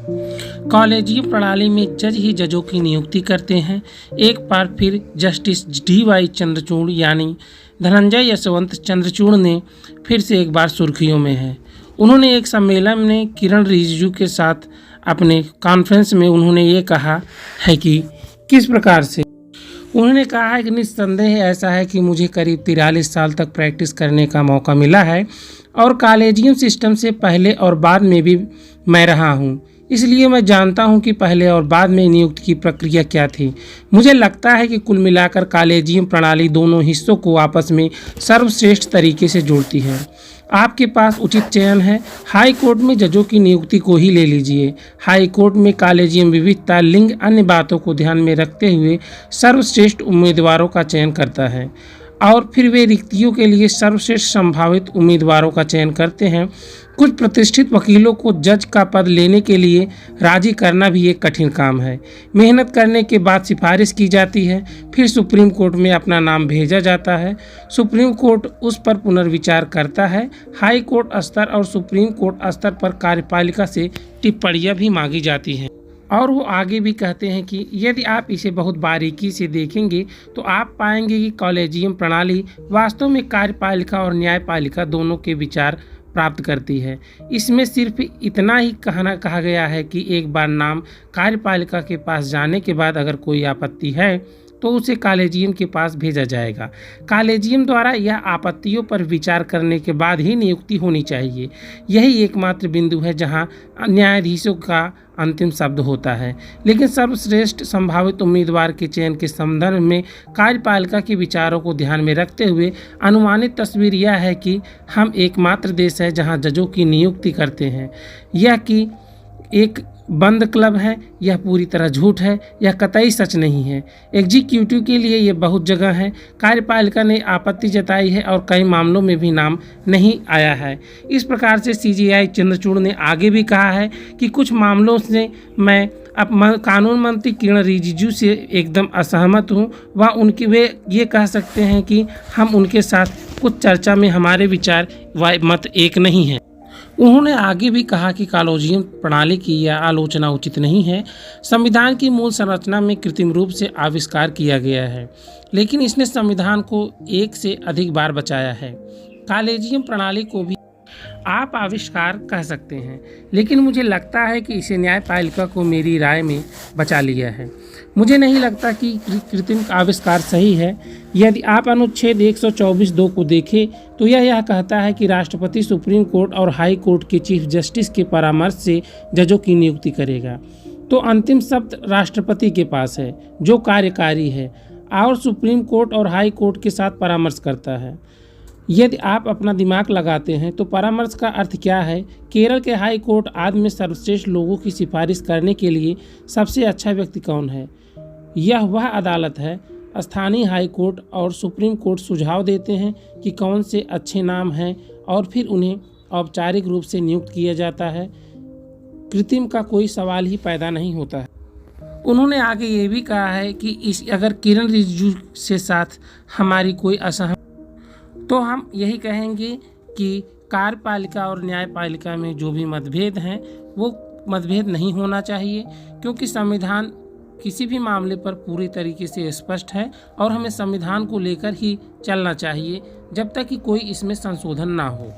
Collegium प्रणाली में जज ही जजों की नियुक्ति करते हैं। एक बार फिर जस्टिस डी.वाई. चंद्रचूड़ यानी धनंजय यशवंत चंद्रचूड़ ने फिर से एक बार सुर्खियों में है। उन्होंने एक सम्मेलन में किरण रिजिजू के साथ अपने कॉन्फ्रेंस में उन्होंने ये कहा है कि किस प्रकार से उन्होंने कहा है कि निस्संदेह ऐसा है कि मुझे करीब 43 साल तक प्रैक्टिस करने का मौका मिला है और कॉलेजियम सिस्टम से पहले और बाद में भी मैं रहा हूँ, इसलिए मैं जानता हूं कि पहले और बाद में नियुक्ति की प्रक्रिया क्या थी। मुझे लगता है कि कुल मिलाकर कॉलेजियम प्रणाली दोनों हिस्सों को आपस में सर्वश्रेष्ठ तरीके से जोड़ती है। आपके पास उचित चयन है। हाई कोर्ट में जजों की नियुक्ति को ही ले लीजिए। हाई कोर्ट में कॉलेजियम विविधता, लिंग, अन्य बातों को ध्यान में रखते हुए सर्वश्रेष्ठ उम्मीदवारों का चयन करता है और फिर वे रिक्तियों के लिए सर्वश्रेष्ठ संभावित उम्मीदवारों का चयन करते हैं। कुछ प्रतिष्ठित वकीलों को जज का पद लेने के लिए राजी करना भी एक कठिन काम है। मेहनत करने के बाद सिफारिश की जाती है, फिर सुप्रीम कोर्ट में अपना नाम भेजा जाता है। सुप्रीम कोर्ट उस पर पुनर्विचार करता है। हाई कोर्ट स्तर और सुप्रीम कोर्ट स्तर पर कार्यपालिका से टिप्पणियां भी मांगी जाती हैं। और वो आगे भी कहते हैं कि यदि आप इसे बहुत बारीकी से देखेंगे तो आप पाएंगे कि कॉलेजियम प्रणाली वास्तव में कार्यपालिका और न्यायपालिका दोनों के विचार प्राप्त करती है। इसमें सिर्फ इतना ही कहा गया है कि एक बार नाम कार्यपालिका के पास जाने के बाद अगर कोई आपत्ति है तो उसे कॉलेजियम के पास भेजा जाएगा। कॉलेजियम द्वारा यह आपत्तियों पर विचार करने के बाद ही नियुक्ति होनी चाहिए। यही एकमात्र बिंदु है जहां न्यायाधीशों का अंतिम शब्द होता है। लेकिन सर्वश्रेष्ठ संभावित उम्मीदवार के चयन के संदर्भ में कार्यपालिका के विचारों को ध्यान में रखते हुए अनुमानित तस्वीर यह है कि हम एकमात्र देश है जहां जजों की नियुक्ति करते हैं। यह कि एक बंद क्लब है, यह पूरी तरह झूठ है, यह कतई सच नहीं है। एग्जीक्यूटिव के लिए यह बहुत जगह है। कार्यपालिका ने आपत्ति जताई है और कई मामलों में भी नाम नहीं आया है। इस प्रकार से सीजेआई चंद्रचूड़ ने आगे भी कहा है कि कुछ मामलों से मैं अब कानून मंत्री किरण रिजिजू से एकदम असहमत हूँ। वे ये कह सकते हैं कि हम उनके साथ कुछ चर्चा में हमारे विचार व मत एक नहीं है। उन्होंने आगे भी कहा कि कॉलेजियम प्रणाली की यह आलोचना उचित नहीं है। संविधान की मूल संरचना में कृत्रिम रूप से आविष्कार किया गया है, लेकिन इसने संविधान को एक से अधिक बार बचाया है। कॉलेजियम प्रणाली को भी आप आविष्कार कह सकते हैं, लेकिन मुझे लगता है कि इसे न्यायपालिका को मेरी राय में बचा लिया है। मुझे नहीं लगता कि कृत्रिम आविष्कार सही है। यदि आप अनुच्छेद 124(2) को देखें तो यह कहता है कि राष्ट्रपति सुप्रीम कोर्ट और हाई कोर्ट के चीफ जस्टिस के परामर्श से जजों की नियुक्ति करेगा। तो अंतिम शब्द राष्ट्रपति के पास है जो कार्यकारी है और सुप्रीम कोर्ट और हाई कोर्ट के साथ परामर्श करता है। यदि आप अपना दिमाग लगाते हैं तो परामर्श का अर्थ क्या है। केरल के हाई कोर्ट आदि में सर्वश्रेष्ठ लोगों की सिफारिश करने के लिए सबसे अच्छा व्यक्ति कौन है। यह वह अदालत है। स्थानीय हाई कोर्ट और सुप्रीम कोर्ट सुझाव देते हैं कि कौन से अच्छे नाम हैं और फिर उन्हें औपचारिक रूप से नियुक्त किया जाता है। कृत्रिम का कोई सवाल ही पैदा नहीं होता है। उन्होंने आगे ये भी कहा है कि अगर किरण रिजिजू से साथ हमारी कोई असहमति तो हम यही कहेंगे कि कार्यपालिका और न्यायपालिका में जो भी मतभेद हैं वो मतभेद नहीं होना चाहिए, क्योंकि संविधान किसी भी मामले पर पूरी तरीके से स्पष्ट है और हमें संविधान को लेकर ही चलना चाहिए जब तक कि कोई इसमें संशोधन ना हो।